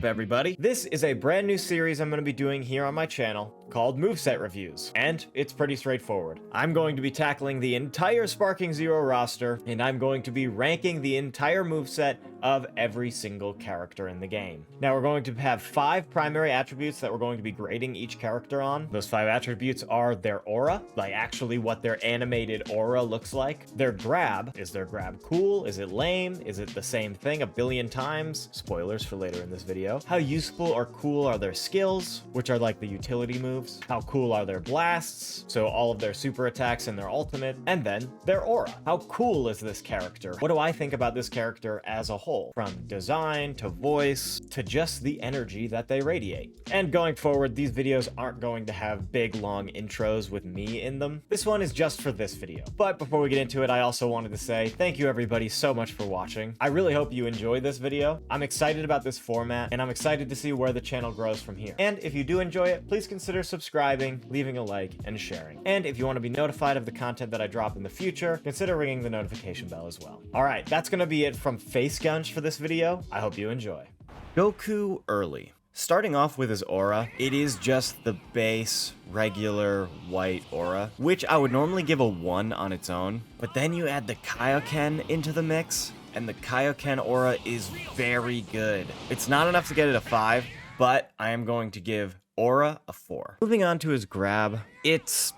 up, everybody? This is a brand new series I'm going to be doing here on my channel called Moveset Reviews, and it's pretty straightforward. I'm going to be tackling the entire sparkingzero roster, and I'm going to be ranking the entire moveset of every single character in the game. Now, we're going to have 5 primary attributes that we're going to be grading each character on. Those 5 attributes are their aura, like actually what their animated aura looks like. Their grab. Is their grab cool? Is it lame? Is it the same thing a billion times? Spoilers for later in this video. How useful or cool are their skills, which are like the utility moves? How cool are their blasts? So all of their super attacks and their ultimate. And then their aura. How cool is this character? What do I think about this character as a whole? From design to voice to just the energy that they radiate. And going forward, these videos aren't going to have big long intros with me in them. This one is just for this video. But before we get into it, I also wanted to say thank you everybody so much for watching. I really hope you enjoy this video. I'm excited about this format, and I'm excited to see where the channel grows from here. And if you do enjoy it, please consider subscribing, leaving a like, and sharing. And if you want to be notified of the content that I drop in the future, consider ringing the notification bell as well. Alright, that's gonna be it from Face Gunch for this video. I hope you enjoy. Goku Early. Starting off with his aura, it is just the base, regular, white aura, which I would normally give a 1 on its own, but then you add the Kaioken into the mix, and the Kaioken aura is very good. It's not enough to get it a 5, but I am going to give aura a 4. Moving on to his grab, it's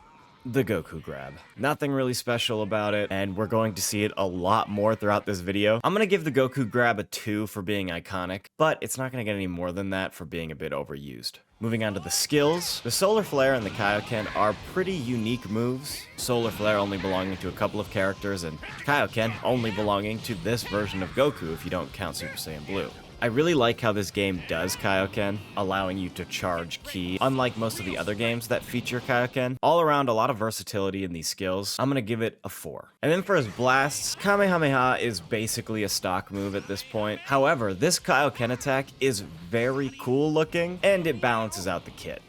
the Goku grab. Nothing really special about it, and we're going to see it a lot more throughout this video. I'm gonna give the Goku grab a 2 for being iconic, but it's not gonna get any more than that for being a bit overused. Moving on to the skills, the Solar Flare and the Kaioken are pretty unique moves. Solar Flare only belonging to a couple of characters, and Kaioken only belonging to this version of Goku if you don't count Super Saiyan Blue. I really like how this game does Kaioken, allowing you to charge ki, unlike most of the other games that feature Kaioken. All around, a lot of versatility in these skills. I'm gonna give it a 4. And then for his blasts, Kamehameha is basically a stock move at this point. However, this Kaioken attack is very cool looking, and it balances out the kit.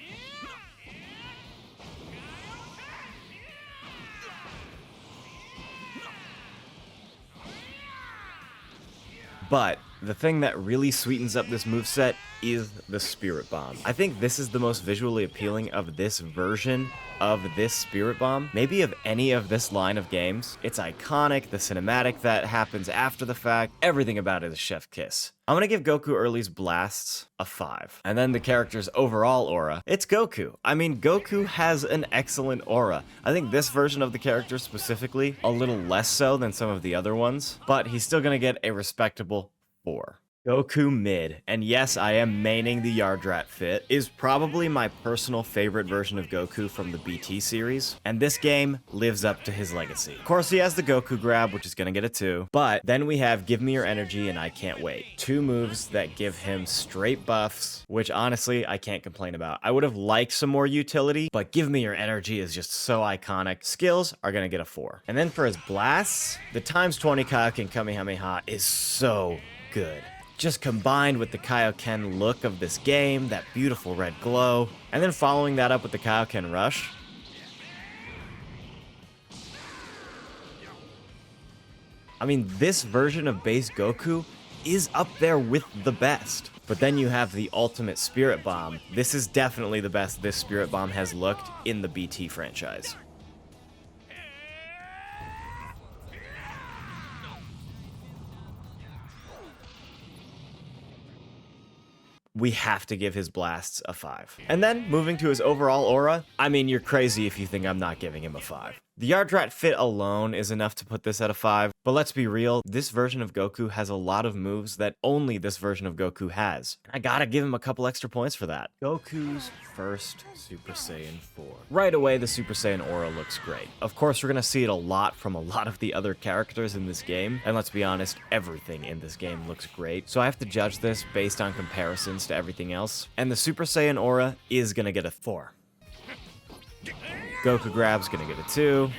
But the thing that really sweetens up this moveset is the Spirit Bomb. I think this is the most visually appealing of this version of this Spirit Bomb, maybe of any of this line of games. It's iconic, the cinematic that happens after the fact, everything about it is chef kiss. I'm gonna give Goku Early's blasts a 5. And then the character's overall aura, it's Goku. I mean, Goku has an excellent aura. I think this version of the character specifically, a little less so than some of the other ones, but he's still gonna get a respectable 4. Goku Mid, and yes, I am maining the Yardrat fit, is probably my personal favorite version of Goku from the BT series, and this game lives up to his legacy. Of course, he has the Goku grab, which is gonna get a 2, but then we have Give Me Your Energy and I Can't Wait. 2 moves that give him straight buffs, which honestly, I can't complain about. I would have liked some more utility, but Give Me Your Energy is just so iconic. Skills are gonna get a 4. And then for his blasts, the ×20 Kaioken Kamehameha is so good. Just combined with the Kaioken look of this game, that beautiful red glow, and then following that up with the Kaioken Rush. I mean, this version of base Goku is up there with the best. But then you have the ultimate Spirit Bomb. This is definitely the best this Spirit Bomb has looked in the BT franchise. We have to give his blasts a 5. And then, moving to his overall aura, I mean, you're crazy if you think I'm not giving him a 5. The Yardrat fit alone is enough to put this at a 5, but let's be real, this version of Goku has a lot of moves that only this version of Goku has. I gotta give him a couple extra points for that. Goku's first Super Saiyan 4. Right away, the Super Saiyan aura looks great. Of course, we're gonna see it a lot from a lot of the other characters in this game, and let's be honest, everything in this game looks great, so I have to judge this based on comparisons to everything else, and the Super Saiyan aura is gonna get a 4. Goku grab's gonna get a 2.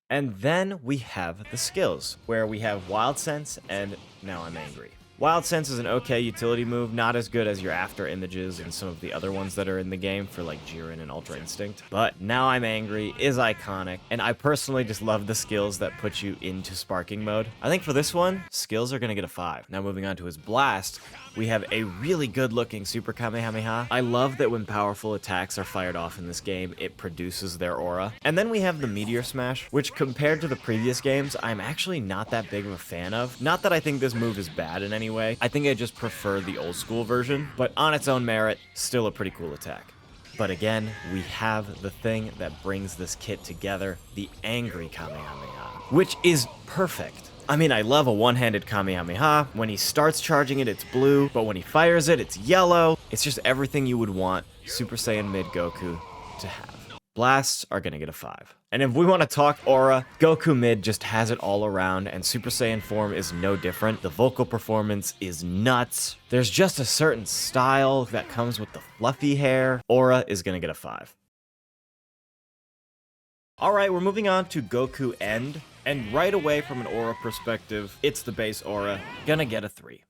And then we have the skills, where we have Wild Sense and Now I'm Angry. Wild Sense is an okay utility move, not as good as your after images and some of the other ones that are in the game for like Jiren and Ultra Instinct. But Now I'm Angry is iconic, and I personally just love the skills that put you into sparking mode. I think for this one, skills are gonna get a 5. Now moving on to his blast, we have a really good looking Super Kamehameha. I love that when powerful attacks are fired off in this game, it produces their aura. And then we have the Meteor Smash, which compared to the previous games, I'm actually not that big of a fan of. Not that I think this move is bad in any way, I think I just prefer the old school version, but on its own merit, still a pretty cool attack. But again, we have the thing that brings this kit together, the Angry Kamehameha, which is perfect. I mean, I love a one-handed Kamehameha. When he starts charging it, it's blue, but when he fires it, it's yellow. It's just everything you would want Super Saiyan Mid Goku to have. Blasts are gonna get a 5. And if we want to talk aura, Goku Mid just has it all around, and Super Saiyan form is no different. The vocal performance is nuts. There's just a certain style that comes with the fluffy hair. Aura is gonna get a 5. Alright, we're moving on to Goku End, and right away from an aura perspective, it's the base aura, gonna get a 3.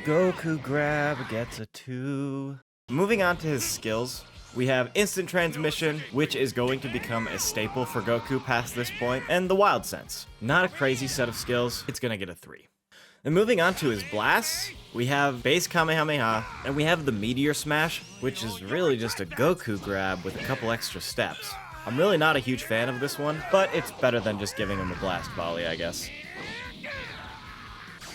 Goku Grab gets a 2. Moving on to his skills, we have Instant Transmission, which is going to become a staple for Goku past this point, and the Wild Sense. Not a crazy set of skills, it's gonna get a 3. Then moving on to his blasts, we have base Kamehameha, and we have the Meteor Smash, which is really just a Goku grab with a couple extra steps. I'm really not a huge fan of this one, but it's better than just giving him a blast volley, I guess.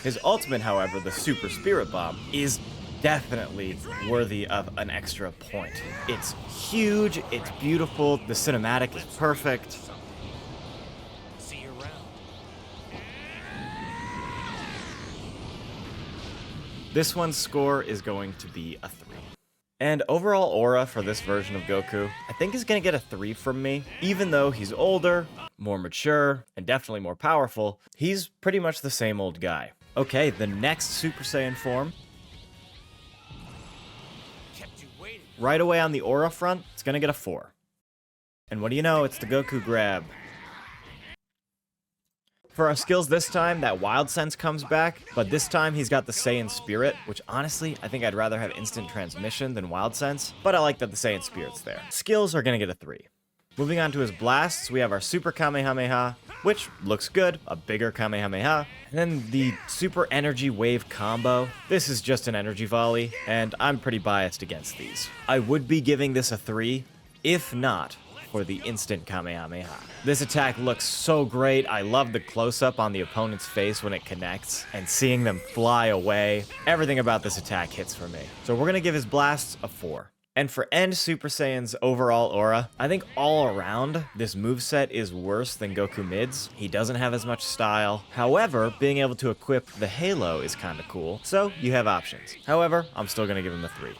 His ultimate, however, the Super Spirit Bomb, is definitely worthy of an extra point. It's huge, it's beautiful, the cinematic is perfect. See you around. This one's score is going to be a 3. And overall aura for this version of Goku, I think is gonna get a 3 from me. Even though he's older, more mature, and definitely more powerful, he's pretty much the same old guy. Okay, the next Super Saiyan form. Right away on the aura front, it's gonna get a 4. And what do you know, it's the Goku grab. For our skills this time, that Wild Sense comes back, but this time he's got the Saiyan Spirit, which honestly, I think I'd rather have Instant Transmission than Wild Sense, but I like that the Saiyan Spirit's there. Skills are gonna get a 3. Moving on to his blasts, we have our Super Kamehameha, which looks good, a bigger Kamehameha. And then the Super Energy Wave combo. This is just an energy volley, and I'm pretty biased against these. I would be giving this a 3, if not for the instant Kamehameha. This attack looks so great. I love the close-up on the opponent's face when it connects, and seeing them fly away. Everything about this attack hits for me. So we're gonna give his blasts a 4. And for End Super Saiyan's overall aura, I think all around, this moveset is worse than Goku Mid's. He doesn't have as much style. However, being able to equip the Halo is kinda cool, so you have options. However, I'm still gonna give him a 3.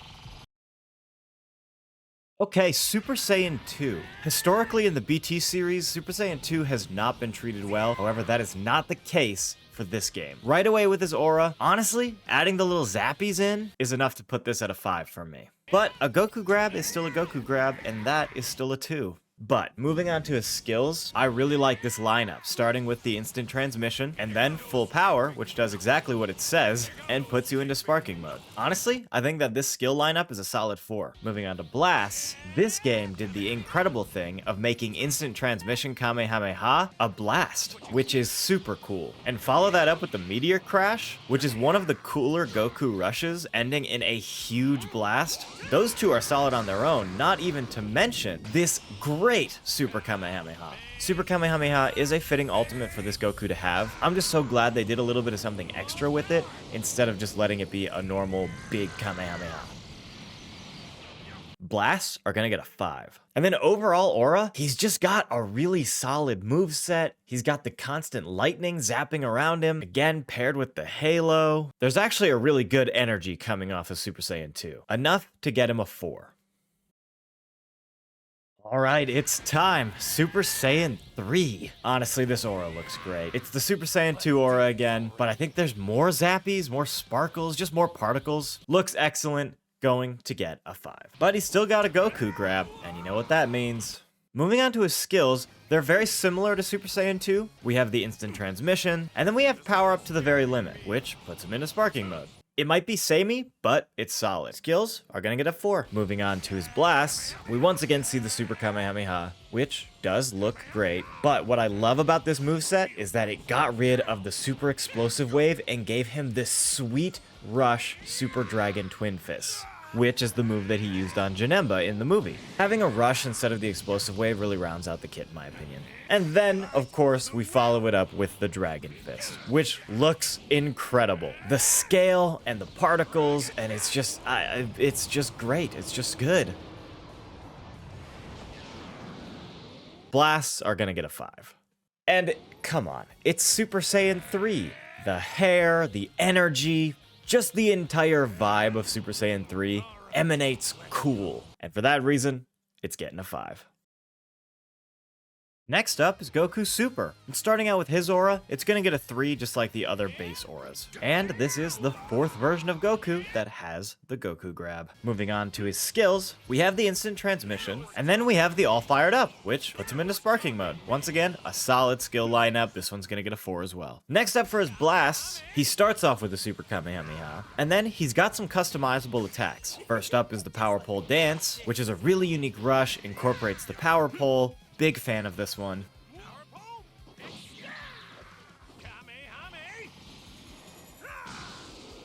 Okay, Super Saiyan 2. Historically in the BT series, Super Saiyan 2 has not been treated well. However, that is not the case for this game. Right away with his aura, honestly, adding the little zappies in is enough to put this at a 5 from me. But a Goku grab is still a Goku grab, and that is still a 2. But moving on to his skills, I really like this lineup, starting with the instant transmission, and then full power, which does exactly what it says, and puts you into sparking mode. Honestly, I think that this skill lineup is a solid 4. Moving on to blasts, this game did the incredible thing of making instant transmission Kamehameha a blast, which is super cool. And follow that up with the Meteor Crash, which is one of the cooler Goku rushes, ending in a huge blast. Those two are solid on their own, not even to mention this great Super Kamehameha. Super Kamehameha is a fitting ultimate for this Goku to have. I'm just so glad they did a little bit of something extra with it, instead of just letting it be a normal big Kamehameha. Blasts are gonna get a 5. And then overall aura, he's just got a really solid moveset. He's got the constant lightning zapping around him, again paired with the halo. There's actually a really good energy coming off of Super Saiyan 2. Enough to get him a 4. Alright, it's time. Super Saiyan 3. Honestly, this aura looks great. It's the Super Saiyan 2 aura again, but I think there's more zappies, more sparkles, just more particles. Looks excellent. Going to get a 5. But he's still got a Goku grab, and you know what that means. Moving on to his skills, they're very similar to Super Saiyan 2. We have the instant transmission, and then we have power up to the very limit, which puts him into sparking mode. It might be samey, but it's solid. Skills are gonna get a 4. Moving on to his blasts, we once again see the Super Kamehameha, which does look great. But what I love about this moveset is that it got rid of the super explosive wave and gave him this sweet rush Super Dragon Twin Fists, which is the move that he used on Janemba in the movie. Having a rush instead of the explosive wave really rounds out the kit in my opinion. And then, of course, we follow it up with the Dragon Fist, which looks incredible. The scale and the particles, and it's just great. It's just good. Blasts are gonna get a 5. And come on, it's Super Saiyan 3. The hair, the energy, just the entire vibe of Super Saiyan 3 emanates cool. And for that reason, it's getting a 5. Next up is Goku Super. And starting out with his aura, it's gonna get a 3 just like the other base auras. And this is the 4th version of Goku that has the Goku grab. Moving on to his skills, we have the instant transmission, and then we have the all fired up, which puts him into sparking mode. Once again, a solid skill lineup. This one's gonna get a 4 as well. Next up for his blasts, he starts off with the Super Kamehameha, and then he's got some customizable attacks. First up is the Power Pole Dance, which is a really unique rush, incorporates the power pole. Big fan of this one.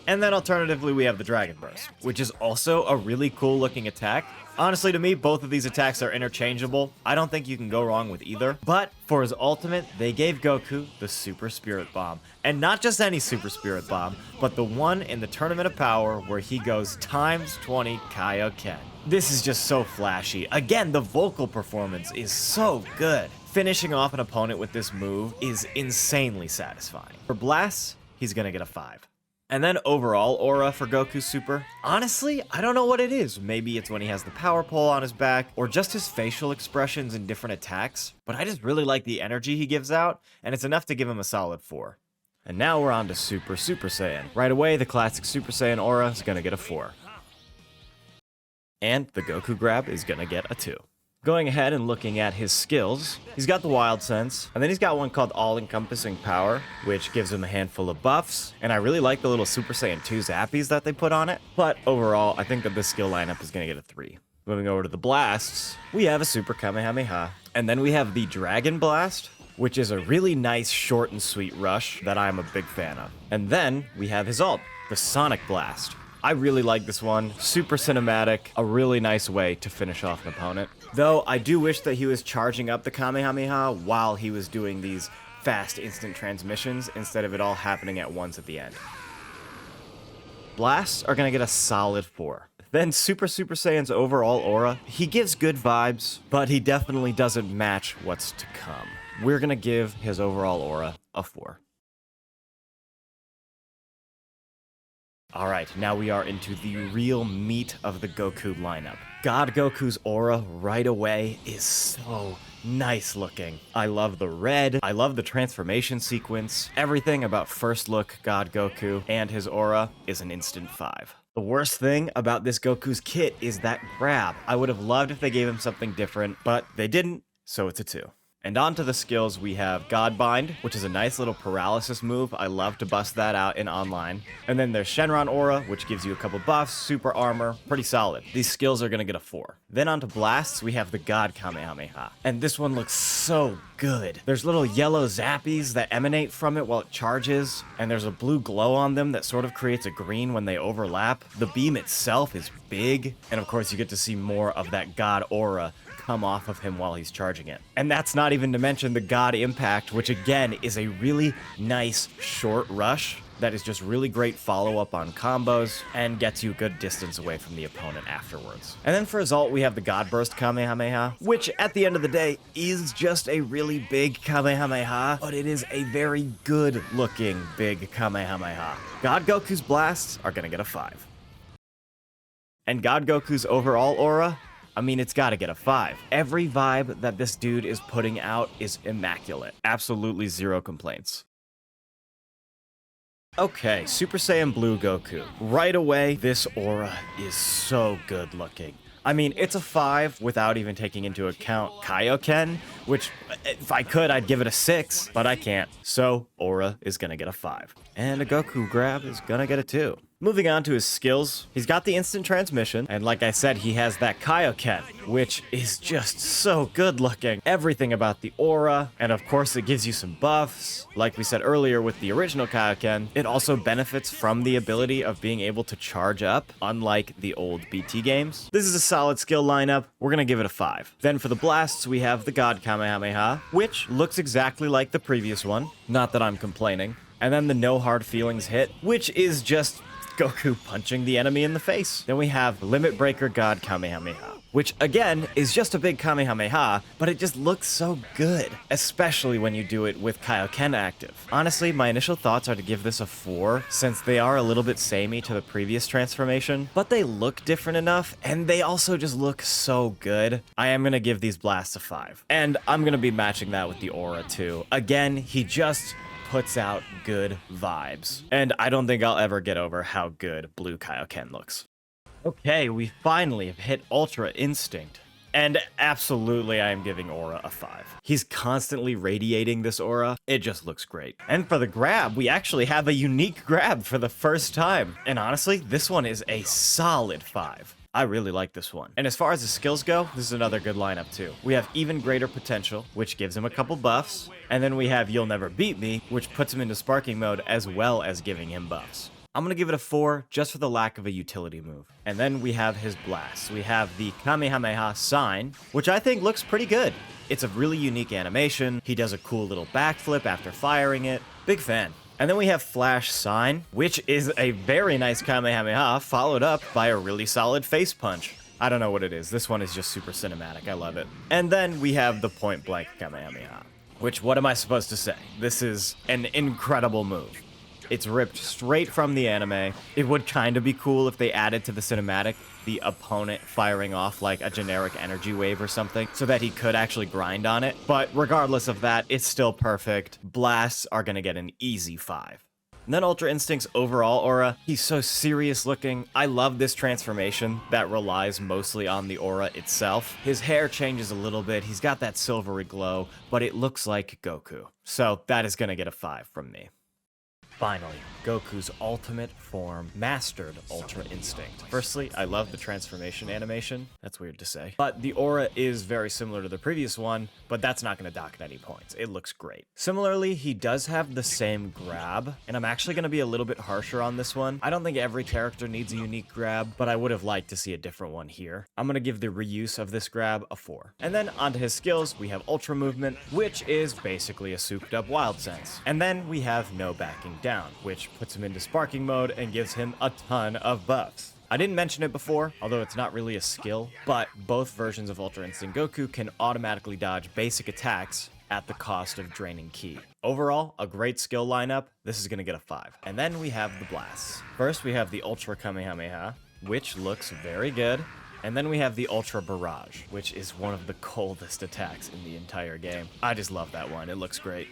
And then alternatively, we have the Dragon Burst, which is also a really cool looking attack. Honestly, to me, both of these attacks are interchangeable. I don't think you can go wrong with either. But for his ultimate, they gave Goku the Super Spirit Bomb. And not just any Super Spirit Bomb, but the one in the Tournament of Power where he goes times 20 Kaioken. This is just so flashy. Again, the vocal performance is so good. Finishing off an opponent with this move is insanely satisfying. For blasts, he's gonna get a 5. And then overall aura for Goku Super, honestly, I don't know what it is. Maybe it's when he has the power pole on his back, or just his facial expressions in different attacks, but I just really like the energy he gives out, and it's enough to give him a solid 4. And now we're on to Super Saiyan. Right away, the classic Super Saiyan aura is gonna get a 4. And the Goku grab is gonna get a 2. Going ahead and looking at his skills, he's got the Wild Sense, and then he's got one called All-Encompassing Power, which gives him a handful of buffs, and I really like the little Super Saiyan 2 zappies that they put on it, but overall, I think that this skill lineup is gonna get a 3. Moving over to the blasts, we have a Super Kamehameha, and then we have the Dragon Blast, which is a really nice short and sweet rush that I'm a big fan of. And then we have his ult, the Sonic Blast. I really like this one, super cinematic, a really nice way to finish off an opponent. Though I do wish that he was charging up the Kamehameha while he was doing these fast instant transmissions instead of it all happening at once at the end. Blasts are gonna get a solid 4. Then Super Saiyan's overall aura, he gives good vibes, but he definitely doesn't match what's to come. We're gonna give his overall aura a 4. Alright, now we are into the real meat of the Goku lineup. God Goku's aura right away is so nice looking. I love the red, I love the transformation sequence. Everything about first look God Goku and his aura is an instant 5. The worst thing about this Goku's kit is that grab. I would have loved if they gave him something different, but they didn't, so it's a 2. And on to the skills, we have Godbind, which is a nice little paralysis move. I love to bust that out in online. And then there's Shenron Aura, which gives you a couple buffs, super armor, pretty solid. These skills are gonna get a 4. Then on to blasts, we have the God Kamehameha. And this one looks so good. There's little yellow zappies that emanate from it while it charges, and there's a blue glow on them that sort of creates a green when they overlap. The beam itself is big, and of course you get to see more of that God aura come off of him while he's charging it. And that's not even to mention the God Impact, which again is a really nice short rush that is just really great follow-up on combos and gets you a good distance away from the opponent afterwards. And then for his ult, we have the God Burst Kamehameha, which at the end of the day is just a really big Kamehameha, but it is a very good looking big Kamehameha. God Goku's blasts are gonna get a 5. And God Goku's overall aura, I mean, it's gotta get a 5. Every vibe that this dude is putting out is immaculate. Absolutely zero complaints. Okay, Super Saiyan Blue Goku. Right away, this aura is so good looking. I mean, it's a 5 without even taking into account Kaioken, which, if I could, I'd give it a 6, but I can't. So, Aura is gonna get a 5. And a Goku grab is gonna get a 2. Moving on to his skills, he's got the instant transmission, and like I said, he has that Kaioken, which is just so good looking. Everything about the aura, and of course it gives you some buffs. Like we said earlier with the original Kaioken, it also benefits from the ability of being able to charge up, unlike the old BT games. This is a solid skill lineup, we're gonna give it a 5. Then for the blasts, we have the God Kamehameha, which looks exactly like the previous one, not that I'm complaining. And then the no hard feelings hit, which is just Goku punching the enemy in the face. Then we have Limit Breaker God Kamehameha, which again is just a big Kamehameha, but it just looks so good, especially when you do it with Kaioken active. Honestly, my initial thoughts are to give this a 4, since they are a little bit samey to the previous transformation, but they look different enough, and they also just look so good. I am gonna give these blasts a 5. And I'm gonna be matching that with the aura too. Again, he just puts out good vibes. And I don't think I'll ever get over how good Blue Kaioken looks. Okay, we finally have hit Ultra Instinct. And absolutely, I am giving Aura a 5. He's constantly radiating this aura. It just looks great. And for the grab, we actually have a unique grab for the first time. And honestly, this one is a solid 5. I really like this one. And as far as the skills go, this is another good lineup too. We have Even Greater Potential, which gives him a couple buffs. And then we have You'll Never Beat Me, which puts him into sparking mode as well as giving him buffs. I'm gonna give it a 4 just for the lack of a utility move. And then we have his blasts. We have the Kamehameha Sign, which I think looks pretty good. It's a really unique animation. He does a cool little backflip after firing it. Big fan. And then we have Flash Sign, which is a very nice Kamehameha followed up by a really solid face punch. I don't know what it is. This one is just super cinematic. I love it. And then we have the Point Blank Kamehameha, which, what am I supposed to say? This is an incredible move. It's ripped straight from the anime. It would kind of be cool if they added to the cinematic the opponent firing off like a generic energy wave or something so that he could actually grind on it. But regardless of that, it's still perfect. Blasts are gonna get an easy 5. And then Ultra Instinct's overall aura, he's so serious looking. I love this transformation that relies mostly on the aura itself. His hair changes a little bit, he's got that silvery glow, but it looks like Goku. So that is gonna get a 5 from me. Finally, Goku's ultimate form, Mastered Ultra Instinct. Firstly, I love the transformation animation. That's weird to say. But the aura is very similar to the previous one, but that's not going to dock at any points. It looks great. Similarly, he does have the same grab, and I'm actually going to be a little bit harsher on this one. I don't think every character needs a unique grab, but I would have liked to see a different one here. I'm going to give the reuse of this grab a 4. And then onto his skills, we have Ultra Movement, which is basically a souped up Wild Sense. And then we have No Backing Down, which puts him into sparking mode and gives him a ton of buffs. I didn't mention it before, although it's not really a skill, but both versions of Ultra Instinct Goku can automatically dodge basic attacks at the cost of draining ki. Overall, a great skill lineup. This is going to get a 5. And then we have the blasts. First, we have the Ultra Kamehameha, which looks very good. And then we have the Ultra Barrage, which is one of the coldest attacks in the entire game. I just love that one. It looks great.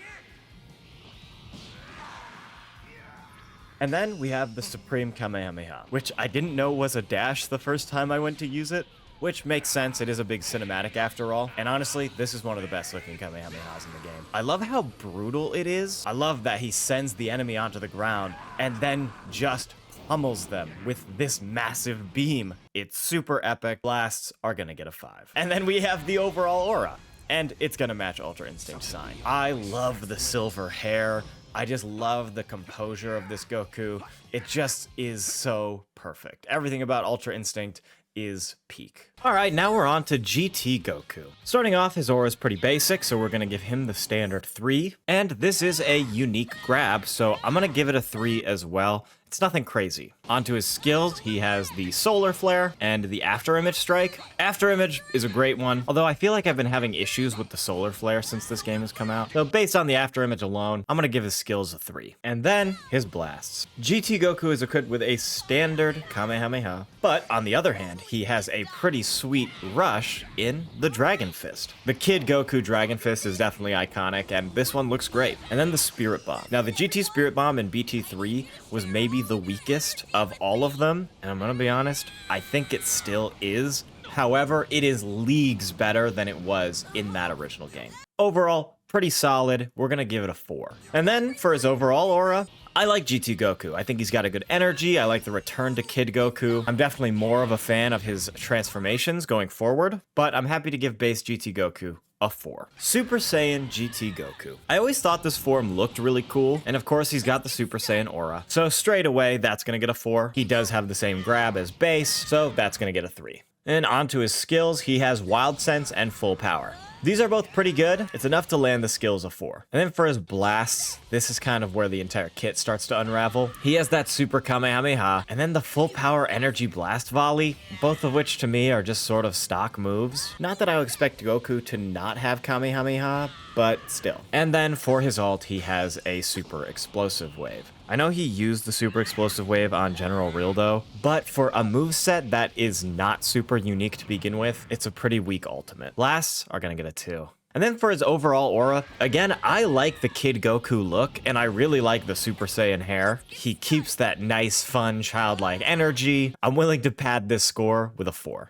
And then we have the Supreme Kamehameha, which I didn't know was a dash the first time I went to use it, which makes sense. It is a big cinematic after all. And honestly, this is one of the best looking Kamehamehas in the game. I love how brutal it is. I love that he sends the enemy onto the ground and then just pummels them with this massive beam. It's super epic. Blasts are gonna get a 5. And then we have the overall aura, and it's gonna match Ultra Instinct Sign. I love the silver hair. I just love the composure of this Goku. It just is so perfect. Everything about Ultra Instinct is peak. Alright, now we're on to GT Goku. Starting off, his aura is pretty basic, so we're gonna give him the standard 3. And this is a unique grab, so I'm gonna give it a 3 as well. It's nothing crazy. Onto his skills, he has the Solar Flare and the After Image Strike. After Image is a great one, although I feel like I've been having issues with the Solar Flare since this game has come out. So based on the After Image alone, I'm gonna give his skills a 3. And then, his blasts. GT Goku is equipped with a standard Kamehameha, but on the other hand, he has a pretty sweet rush in the Dragon Fist. The Kid Goku Dragon Fist is definitely iconic, and this one looks great. And then the Spirit Bomb. Now, the GT Spirit Bomb in BT3 was maybe the weakest of all of them, and I'm gonna be honest, I think it still is. However, it is leagues better than it was in that original game. Overall, pretty solid. We're gonna give it a 4. And then for his overall aura, I like GT Goku. I think he's got a good energy. I like the return to Kid Goku. I'm definitely more of a fan of his transformations going forward, but I'm happy to give base GT Goku a 4. Super Saiyan GT Goku. I always thought this form looked really cool, and of course he's got the Super Saiyan aura. So straight away, that's gonna get a 4. He does have the same grab as base, so that's gonna get a 3. And onto his skills, he has Wild Sense and Full Power. These are both pretty good. It's enough to land the skills of 4. And then for his blasts, this is kind of where the entire kit starts to unravel. He has that Super Kamehameha, and then the Full Power Energy Blast Volley, both of which to me are just sort of stock moves. Not that I would expect Goku to not have Kamehameha, but still. And then for his ult, he has a Super Explosive Wave. I know he used the Super Explosive Wave on General Real though, but for a moveset that is not super unique to begin with, it's a pretty weak ultimate. Blasts are gonna get a 2. And then for his overall aura, again, I like the Kid Goku look, and I really like the Super Saiyan hair. He keeps that nice, fun, childlike energy. I'm willing to pad this score with a 4.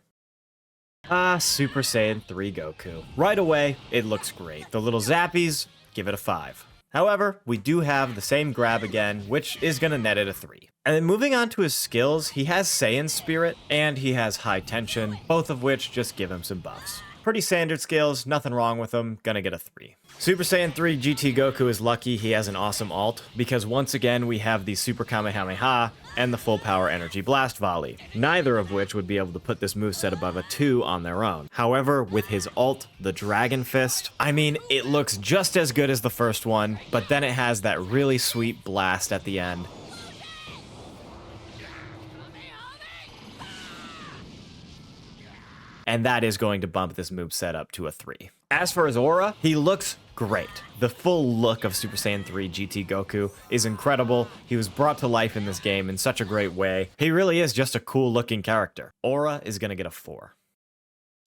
Super Saiyan 3 Goku. Right away, it looks great. The little zappies, give it a 5. However, we do have the same grab again, which is gonna net it a 3. And then moving on to his skills, he has Saiyan Spirit, and he has High Tension, both of which just give him some buffs. Pretty standard skills, nothing wrong with them, gonna get a 3. Super Saiyan 3 GT Goku is lucky he has an awesome ult, because once again we have the Super Kamehameha and the Full Power Energy Blast Volley, neither of which would be able to put this moveset above a 2 on their own. However, with his ult, the Dragon Fist, I mean, it looks just as good as the first one, but then it has that really sweet blast at the end. And that is going to bump this moveset up to a 3. As for his aura, he looks great. The full look of Super Saiyan 3 GT Goku is incredible. He was brought to life in this game in such a great way. He really is just a cool looking character. Aura is gonna get a 4.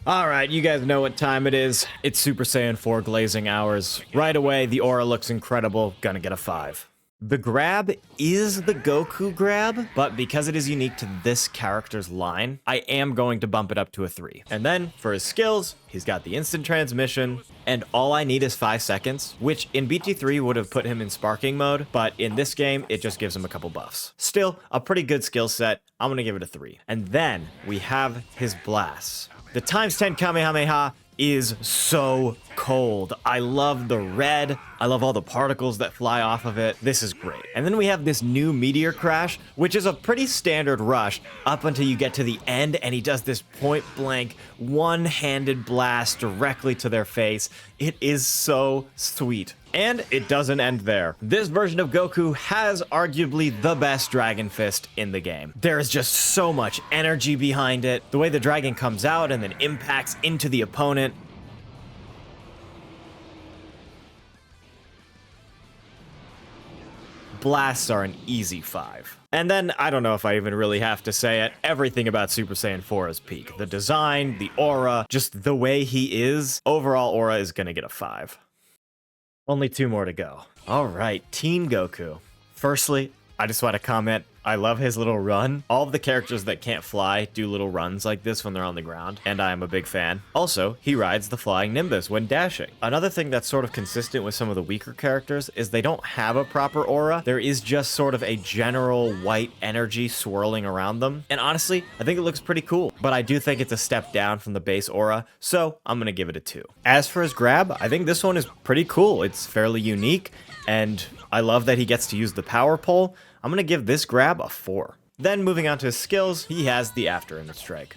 Alright, you guys know what time it is. It's Super Saiyan 4 glazing hours. Right away, the aura looks incredible. Gonna get a 5. The grab is the Goku grab, but because it is unique to this character's line, I am going to bump it up to a 3. And then for his skills, he's got the instant transmission, and all I need is 5 seconds, which in BT3 would have put him in sparking mode, but in this game, it just gives him a couple buffs. Still, a pretty good skill set. I'm gonna give it a 3. And then we have his blasts. The ×10 Kamehameha is so cold. I love the red. I love all the particles that fly off of it. This is great. And then we have this new meteor crash, which is a pretty standard rush up until you get to the end, and he does this point blank, one-handed blast directly to their face. It is so sweet. And it doesn't end there. This version of Goku has arguably the best Dragon Fist in the game. There is just so much energy behind it. The way the dragon comes out and then impacts into the opponent. Blasts are an easy 5. And then, I don't know if I even really have to say it, everything about Super Saiyan 4 is peak. The design, the aura, just the way he is. Overall aura is gonna get a 5. Only 2 more to go. All right, Teen Goku. Firstly, I just want to comment, I love his little run. All of the characters that can't fly do little runs like this when they're on the ground, and I am a big fan. Also, he rides the flying Nimbus when dashing. Another thing that's sort of consistent with some of the weaker characters is they don't have a proper aura. There is just sort of a general white energy swirling around them. And honestly, I think it looks pretty cool, but I do think it's a step down from the base aura, so I'm gonna give it a 2. As for his grab, I think this one is pretty cool. It's fairly unique, and I love that he gets to use the power pole. I'm gonna give this grab a 4. Then moving on to his skills, he has the After Image Strike,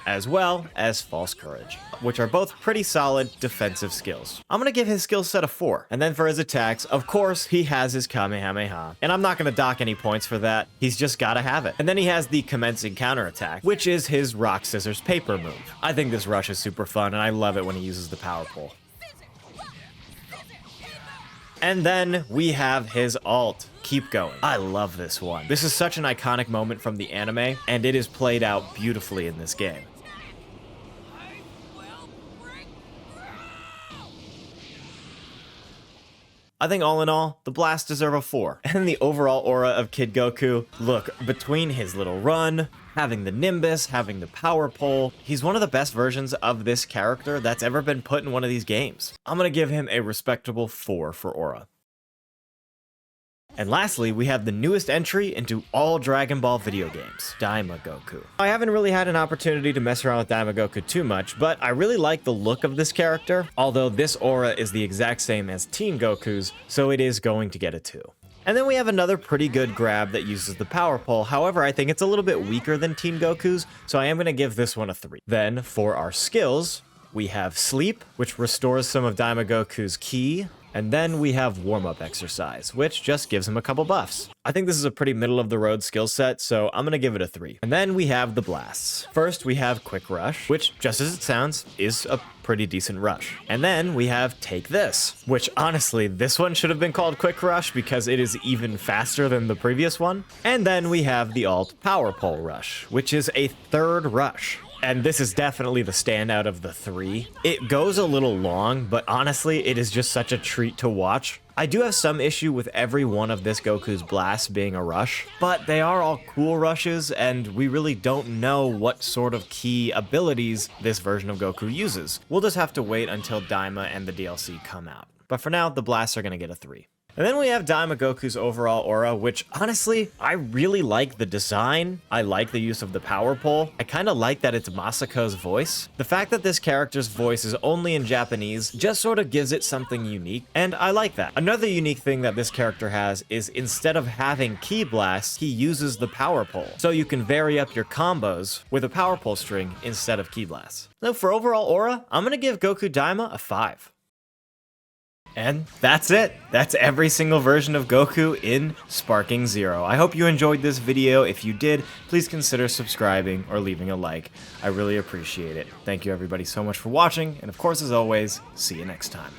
as well as False Courage, which are both pretty solid defensive skills. I'm gonna give his skill set a 4. And then for his attacks, of course, he has his Kamehameha. And I'm not gonna dock any points for that. He's just gotta have it. And then he has the Commencing Counterattack, which is his Rock, Scissors, Paper move. I think this rush is super fun, and I love it when he uses the power pole. And then we have his ult, Keep Going. I love this one. This is such an iconic moment from the anime, and it is played out beautifully in this game. I think all in all, the blasts deserve a 4. And the overall aura of Kid Goku, look, between his little run, having the Nimbus, having the power pole, he's one of the best versions of this character that's ever been put in one of these games. I'm gonna give him a respectable 4 for aura. And lastly, we have the newest entry into all Dragon Ball video games, Daima Goku. I haven't really had an opportunity to mess around with Daima Goku too much, but I really like the look of this character, although this aura is the exact same as Teen Goku's, so it is going to get a 2. And then we have another pretty good grab that uses the power pole, however I think it's a little bit weaker than Teen Goku's, so I am going to give this one a 3. Then, for our skills, we have Sleep, which restores some of Daima Goku's ki, and then we have Warm-Up Exercise, which just gives him a couple buffs. I think this is a pretty middle-of-the-road skill set, so I'm gonna give it a 3. And then we have the blasts. First, we have Quick Rush, which, just as it sounds, is a pretty decent rush. And then we have Take This, which honestly, this one should have been called Quick Rush because it is even faster than the previous one. And then we have the Alt Power Pole Rush, which is a third rush. And this is definitely the standout of the 3. It goes a little long, but honestly, it is just such a treat to watch. I do have some issue with every one of this Goku's blasts being a rush, but they are all cool rushes, and we really don't know what sort of key abilities this version of Goku uses. We'll just have to wait until Daima and the DLC come out. But for now, the blasts are gonna get a 3. And then we have Daima Goku's overall aura, which honestly, I really like the design. I like the use of the power pole. I kind of like that it's Masako's voice. The fact that this character's voice is only in Japanese just sort of gives it something unique, and I like that. Another unique thing that this character has is instead of having ki blasts, he uses the power pole. So you can vary up your combos with a power pole string instead of ki blasts. So for overall aura, I'm gonna give Goku Daima a 5. And that's it. That's every single version of Goku in sparkingzero. I hope you enjoyed this video. If you did, please consider subscribing or leaving a like. I really appreciate it. Thank you everybody so much for watching, and of course, as always, see you next time.